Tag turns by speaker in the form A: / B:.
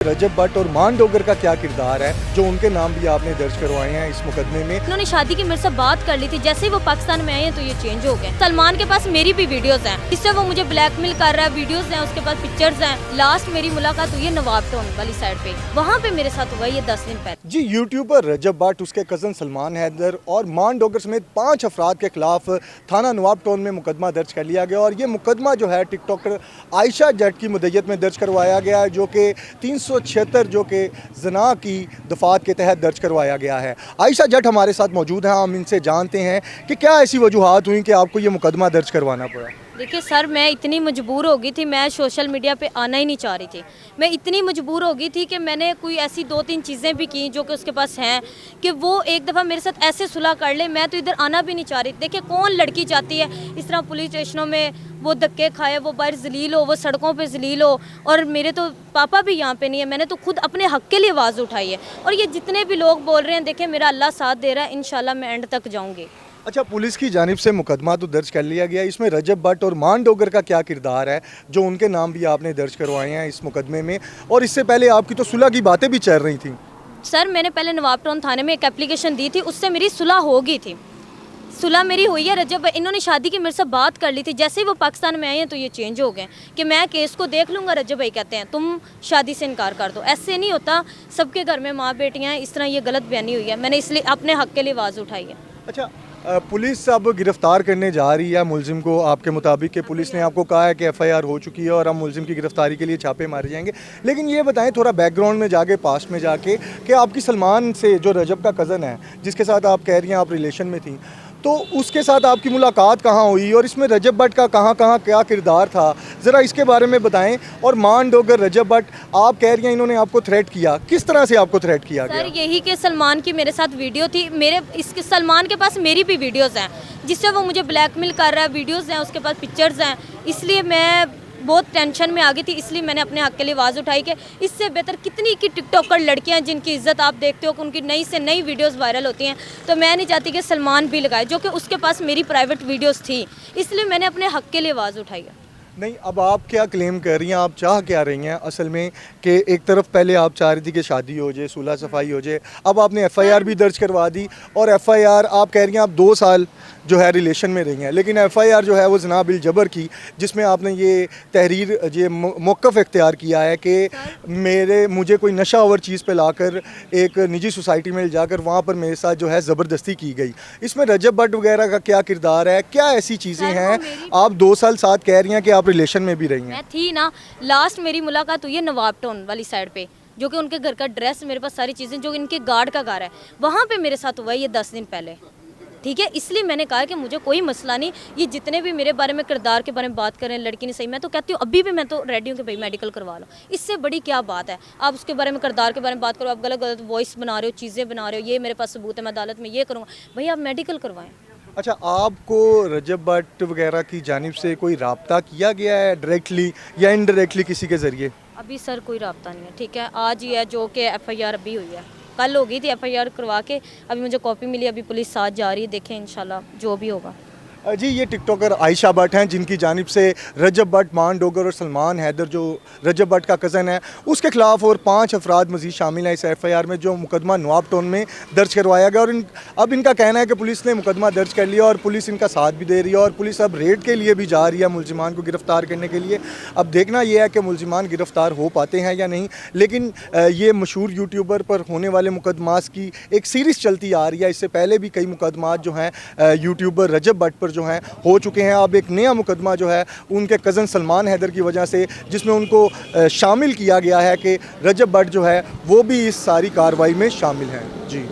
A: रजब भट्ट और मान डोगर का क्या किरदार है जो उनके नाम भी आपने दर्ज करवाए हैं इस मुकदमे में।
B: उन्होंने शादी की मेरे से बात कर ली थी, जैसे ही वो पाकिस्तान में आए हैं तो ये चेंज हो गए। सलमान के पास मेरी भी वीडियोस हैं, इससे वो मुझे ब्लैकमेल कर रहा है, वीडियोस हैं, उसके पास पिक्चर्स हैं। लास्ट मेरी मुलाकात हुई है नवाब टाउन वाली साइड पे, वहाँ पे मेरे साथ हुआ ये 10 दिन पहले।
A: जी, यूट्यूबर रजब भट्ट, उसके कज़न सलमान हैदर और मान डोगर समेत 5 अफराद के खिलाफ थाना नवाब टाउन में मुकदमा दर्ज कर लिया गया और ये मुकदमा जो है टिकटॉकर आयशा जट की मुद्दत में दर्ज करवाया गया है, जो कि 376 जो कि जना की दफात के तहत दर्ज करवाया गया है। आयशा जट हमारे साथ मौजूद हैं, हम इनसे जानते हैं कि क्या ऐसी वजूहात हुई कि आपको ये मुकदमा दर्ज करवाना पड़ा।
B: देखिए सर, मैं इतनी मजबूर हो गई थी, मैं सोशल मीडिया पे आना ही नहीं चाह रही थी। मैं इतनी मजबूर हो गई थी कि मैंने कोई ऐसी 2-3 चीज़ें भी की जो कि उसके पास हैं कि वो एक दफ़ा मेरे साथ ऐसे सुलह कर ले। मैं तो इधर आना भी नहीं चाह रही। देखिए कौन लड़की चाहती है इस तरह पुलिस स्टेशनों में वो धक्के खाए, वो बाहर जलील हो, वो सड़कों पे जलील हो। और मेरे तो पापा भी यहाँ पे नहीं है, मैंने तो खुद अपने हक़ के लिए आवाज़ उठाई है। और ये जितने भी लोग बोल रहे हैं, देखिए मेरा अल्लाह साथ दे रहा है, इंशाल्लाह मैं एंड तक जाऊँगी।
A: अच्छा, पुलिस की जानिब से मुकदमा तो दर्ज कर लिया गया, इसमें रजब भट्ट और मान डोगर का क्या किरदार है जो उनके नाम भी आपने दर्ज करवाए हैं इस मुकदमे में, और इससे पहले आपकी तो सुलह की बातें भी चल रही थी।
B: सर मैंने पहले नवाब टाउन थाने में एक एप्लीकेशन दी थी, उससे मेरी सुलह हो गई थी। सुलह मेरी हुई है। रजब इन्होंने शादी की मेरे से बात कर ली थी, जैसे ही वो पाकिस्तान में आए हैं तो ये चेंज हो गए कि मैं केस को देख लूँगा। रजब भाई कहते हैं तुम शादी से इनकार कर दो, ऐसे नहीं होता। सबके घर में माँ बेटियाँ हैं, इस तरह ये गलत बयानी हुई है, मैंने इसलिए अपने हक़ के लिए आवाज़ उठाई है।
A: अच्छा, पुलिस अब गिरफ्तार करने जा रही है मुलजिम को, आपके मुताबिक कि पुलिस ने आपको कहा है कि एफआईआर हो चुकी है और अब मुलजिम की गिरफ्तारी के लिए छापे मारे जाएंगे, लेकिन ये बताएं थोड़ा बैकग्राउंड में जाके, पास्ट में जाके, कि आपकी सलमान से जो रजब का कज़न है जिसके साथ आप कह रही हैं आप रिलेशन में थी, तो उसके साथ आपकी मुलाकात कहाँ हुई और इसमें रजब भट्ट का कहाँ क्या किरदार था, ज़रा इसके बारे में बताएं। और मान डोगर रजब भट्ट, आप कह रही हैं इन्होंने आपको थ्रेट किया, किस तरह से आपको थ्रेट किया गया?
B: सर यही कि सलमान की मेरे साथ वीडियो थी, इसके सलमान के पास मेरी भी वीडियोस हैं, जिससे वो मुझे ब्लैकमेल कर रहा है, वीडियोस हैं, उसके पास पिक्चर्स हैं। इसलिए मैं बहुत टेंशन में आ गई थी, इसलिए मैंने अपने हक़ के लिए आवाज़ उठाई कि इससे बेहतर कितनी की टिकटॉकर लड़कियां जिनकी इज्जत आप देखते हो कि उनकी नई से नई वीडियोस वायरल होती हैं, तो मैं नहीं चाहती कि सलमान भी लगाए, जो कि उसके पास मेरी प्राइवेट वीडियोस थी। इसलिए मैंने अपने हक़ के लिए आवाज़ उठाई है।
A: नहीं, अब आप क्या क्लेम कर रही हैं, आप चाह क्या रही हैं असल में, कि एक तरफ पहले आप चाह रही थी कि शादी हो जाए, सुलह सफाई हो जाए, अब आपने एफआईआर भी दर्ज करवा दी और एफआईआर आप कह रही हैं आप 2 साल जो है रिलेशन में रही हैं, लेकिन एफआईआर जो है वो जना बिल जबर की, जिसमें आपने ये तहरीर, ये मौक़िफ़ इख्तियार किया है कि मुझे कोई नशा और चीज़ पे लाकर एक निजी सोसाइटी में ले जाकर वहाँ पर मेरे साथ जो है ज़बरदस्ती की गई। इसमें रजब भट्ट वगैरह का क्या किरदार है, क्या ऐसी चीज़ें हैं? आप 2 साल साथ कह रही हैं कि आप रिलेशन में भी रही हैं।
B: मैं थी ना, लास्ट मेरी मुलाकात हुई है नवाब टाउन वाली साइड पे, जो कि उनके घर का ड्रेस, मेरे पास सारी चीज़ें, जो इनके गार्ड का घर है, वहाँ पे मेरे साथ हुआ है ये 10 दिन पहले। ठीक है, इसलिए मैंने कहा कि मुझे कोई मसला नहीं, ये जितने भी मेरे बारे में किरदार के बारे में बात करें, लड़की नहीं सही, मैं तो कहती हूँ अभी भी मैं तो रेडी हूँ कि भाई मेडिकल करवा लो, इससे बड़ी क्या बात है। आप उसके बारे में, किरदार के बारे में बात करो, आप गलत गलत वॉइस बना रहे हो, चीज़ें बना रहे हो, ये मेरे पास सबूत है, मैं अदालत में ये करूँगा, भाई आप मेडिकल करवाएं।
A: अच्छा, आपको रजब भट्ट वगैरह की जानिब से कोई राब्ता किया गया है डायरेक्टली या इनडायरेक्टली किसी के ज़रिए?
B: अभी सर कोई राब्ता नहीं है। ठीक है, आज ही है जो कि एफआईआर अभी हुई है, कल हो गई थी एफआईआर करवा के, अभी मुझे कॉपी मिली, अभी पुलिस साथ जा रही है, देखें इंशाल्लाह जो भी होगा।
A: जी, ये टिकटॉकर आयशा भट्ट हैं जिनकी जानिब से रजब भट्ट, मान डोगर और सलमान हैदर जो रजब भट्ट का कज़न है उसके खिलाफ और 5 अफराद मज़ीद शामिल हैं इस एफआईआर में, जो मुकदमा नवाब टाउन में दर्ज करवाया गया। और अब इनका कहना है कि पुलिस ने मुकदमा दर्ज कर लिया और पुलिस इनका साथ भी दे रही है और पुलिस अब रेड के लिए भी जा रही है मुलजिमान को गिरफ़्तार करने के लिए। अब देखना यह है कि मुलजिमान गिरफ़्तार हो पाते हैं या नहीं, लेकिन ये मशहूर यूट्यूबर पर होने वाले मुकदमात की एक सीरीज़ चलती आ रही है। इससे पहले भी कई मुकदमात जो हैं यूट्यूबर रजब भट्ट पर जो हैं हो चुके हैं। अब एक नया मुकदमा जो है उनके कज़न सलमान हैदर की वजह से, जिसमें उनको शामिल किया गया है कि रजब भट्ट जो है वो भी इस सारी कार्रवाई में शामिल हैं। जी।